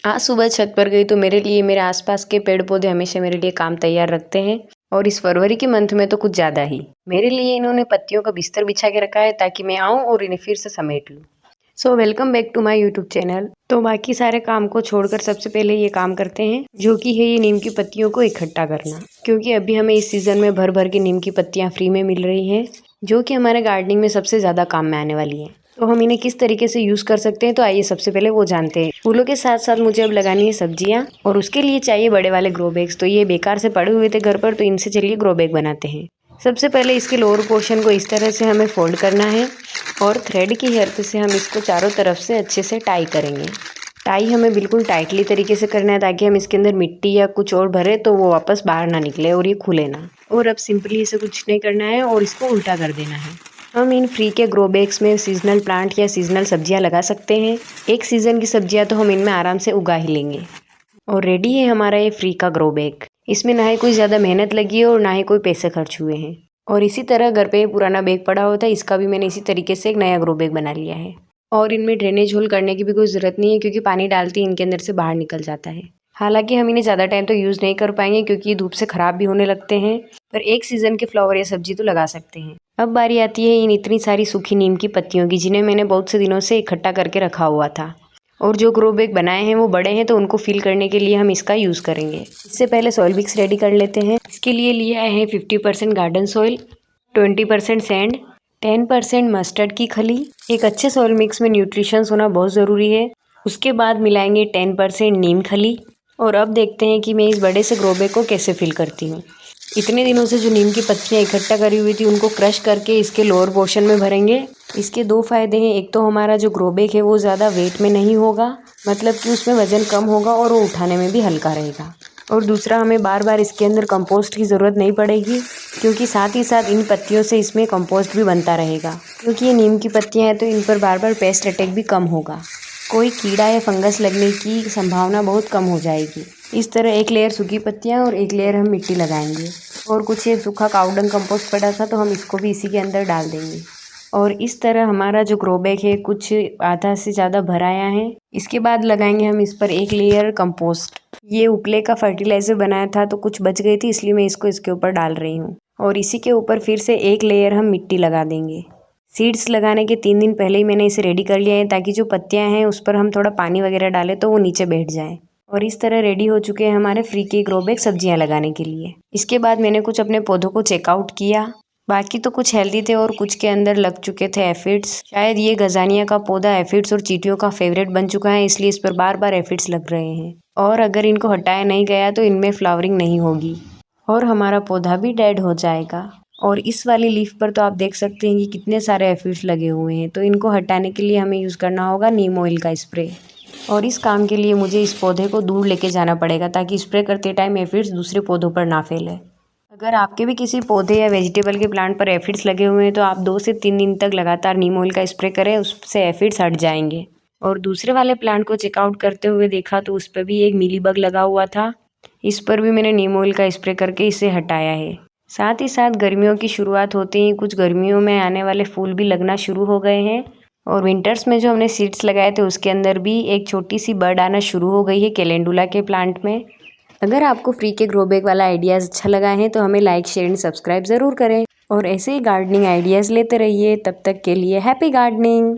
आज सुबह छत पर गई तो मेरे लिए मेरे आसपास के पेड़ पौधे हमेशा मेरे लिए काम तैयार रखते हैं। और इस फरवरी के मंथ में तो कुछ ज़्यादा ही मेरे लिए इन्होंने पत्तियों का बिस्तर बिछा के रखा है ताकि मैं आऊँ और इन्हें फिर से समेट लूँ। So welcome back to my YouTube channel. तो बाकी सारे काम को छोड़कर सबसे पहले ये काम करते हैं, जो कि है ये नीम की पत्तियों को इकट्ठा करना। क्योंकि अभी हमें इस सीज़न में भर भर के नीम की पत्तियाँ फ्री में मिल रही हैं, जो कि हमारे गार्डनिंग में सबसे ज़्यादा काम में आने वाली हैं। तो हम इन्हें किस तरीके से यूज़ कर सकते हैं, तो आइए सबसे पहले वो जानते हैं। फूलों के साथ साथ मुझे अब लगानी है सब्जियां, और उसके लिए चाहिए बड़े वाले ग्रो बैग्स। तो ये बेकार से पड़े हुए थे घर पर, तो इनसे चलिए ग्रो बैग बनाते हैं। सबसे पहले इसके लोअर पोर्शन को इस तरह से हमें फोल्ड करना है और थ्रेड की हेल्प से हम इसको चारों तरफ से अच्छे से टाई करेंगे। टाई हमें बिल्कुल टाइटली तरीके से करना है ताकि हम इसके अंदर मिट्टी या कुछ और भरे तो वो वापस बाहर ना निकले और ये खुले ना। और अब सिंपली इसे कुछ नहीं करना है और इसको उल्टा कर देना है। हम इन फ्री के ग्रो बैग्स में सीजनल प्लांट या सीजनल सब्जियां लगा सकते हैं। एक सीज़न की सब्जियां तो हम इनमें आराम से उगा ही लेंगे। और रेडी है हमारा ये फ्री का ग्रो बैग। इसमें ना ही कोई ज़्यादा मेहनत लगी है और ना ही कोई पैसे खर्च हुए हैं। और इसी तरह घर पे पुराना बैग पड़ा होता है, इसका भी मैंने इसी तरीके से एक नया ग्रो बैग बना लिया है। और इनमें ड्रेनेज होल करने की भी कोई ज़रूरत नहीं है, क्योंकि पानी डालते ही इनके अंदर से बाहर निकल जाता है। हालांकि हम इन्हें ज़्यादा टाइम तो यूज़ नहीं कर पाएंगे, क्योंकि ये धूप से ख़राब भी होने लगते हैं, पर एक सीज़न के फ्लावर या सब्जी तो लगा सकते हैं। अब बारी आती है इन इतनी सारी सूखी नीम की पत्तियों की, जिन्हें मैंने बहुत से दिनों से इकट्ठा करके रखा हुआ था। और जो ग्रो बैग बनाए हैं वो बड़े हैं, तो उनको फिल करने के लिए हम इसका यूज़ करेंगे। इससे पहले सॉइल मिक्स रेडी कर लेते हैं। इसके लिए लिया है 50% गार्डन सॉइल, 20% सैंड, 10% मस्टर्ड की खली। एक अच्छे सॉइल मिक्स में न्यूट्रिशंस होना बहुत ज़रूरी है। उसके बाद मिलाएंगे 10% नीम खली। और अब देखते हैं कि मैं इस बड़े से ग्रो बैग को कैसे फिल करती हूँ। इतने दिनों से जो नीम की पत्तियाँ इकट्ठा करी हुई थी उनको क्रश करके इसके लोअर पोर्शन में भरेंगे। इसके दो फायदे हैं। एक तो हमारा जो ग्रो बैग है वो ज़्यादा वेट में नहीं होगा, मतलब कि उसमें वजन कम होगा और वो उठाने में भी हल्का रहेगा। और दूसरा, हमें बार बार इसके अंदर कंपोस्ट की ज़रूरत नहीं पड़ेगी, क्योंकि साथ ही साथ इन पत्तियों से इसमें कंपोस्ट भी बनता रहेगा। क्योंकि ये नीम की पत्तियाँ हैं तो इन पर बार बार पेस्ट अटैक भी कम होगा। कोई कीड़ा या फंगस लगने की संभावना बहुत कम हो जाएगी। इस तरह एक लेयर सूखी पत्तियाँ और एक लेयर हम मिट्टी लगाएंगे। और कुछ ये सूखा काउडंग कंपोस्ट पड़ा था तो हम इसको भी इसी के अंदर डाल देंगे। और इस तरह हमारा जो ग्रो बैग है कुछ आधा से ज़्यादा भर आया है। इसके बाद लगाएंगे हम इस पर एक लेयर कंपोस्ट। ये उपले का फर्टिलाइज़र बनाया था तो कुछ बच गई थी, इसलिए मैं इसको इसके ऊपर डाल रही हूँ। और इसी के ऊपर फिर से एक लेयर हम मिट्टी लगा देंगे। सीड्स लगाने के 3 दिन पहले ही मैंने इसे रेडी कर लिया है, ताकि जो पत्तियाँ हैं उस पर हम थोड़ा पानी वगैरह डालें तो वो नीचे बैठ जाएँ। और इस तरह रेडी हो चुके हैं हमारे फ्री के ग्रो बैग सब्जियां लगाने के लिए। इसके बाद मैंने कुछ अपने पौधों को चेकआउट किया। बाकी तो कुछ हेल्दी थे और कुछ के अंदर लग चुके थे एफिड्स। शायद ये गजानिया का पौधा एफिड्स और चींटियों का फेवरेट बन चुका है, इसलिए इस पर बार बार एफिड्स लग रहे हैं। और अगर इनको हटाया नहीं गया तो इनमें फ्लावरिंग नहीं होगी और हमारा पौधा भी डेड हो जाएगा। और इस वाली लीफ पर तो आप देख सकते हैं कि कितने सारे एफिड्स लगे हुए हैं, तो इनको हटाने के लिए हमें यूज़ करना होगा नीम ऑयल का स्प्रे। और इस काम के लिए मुझे इस पौधे को दूर लेके जाना पड़ेगा, ताकि स्प्रे करते टाइम एफिड्स दूसरे पौधों पर ना फैले। अगर आपके भी किसी पौधे या वेजिटेबल के प्लांट पर एफिड्स लगे हुए हैं तो आप 2 से 3 दिन तक लगातार नीम ऑयल का स्प्रे करें, उससे एफिड्स हट जाएंगे। और दूसरे वाले प्लांट को चेकआउट करते हुए देखा तो उस पर भी एक मीलीबग लगा हुआ था। इस पर भी मैंने नीम ऑयल का स्प्रे करके इसे हटाया है। साथ ही साथ गर्मियों की शुरुआत होते ही कुछ गर्मियों में आने वाले फूल भी लगना शुरू हो गए हैं। और विंटर्स में जो हमने सीड्स लगाए थे उसके अंदर भी एक छोटी सी बर्ड आना शुरू हो गई है कैलेंडुला के प्लांट में। अगर आपको फ्री के ग्रो बैग वाला आइडियाज़ अच्छा लगा है तो हमें लाइक, शेयर एंड सब्सक्राइब ज़रूर करें। और ऐसे ही गार्डनिंग आइडियाज़ लेते रहिए। तब तक के लिए हैप्पी गार्डनिंग।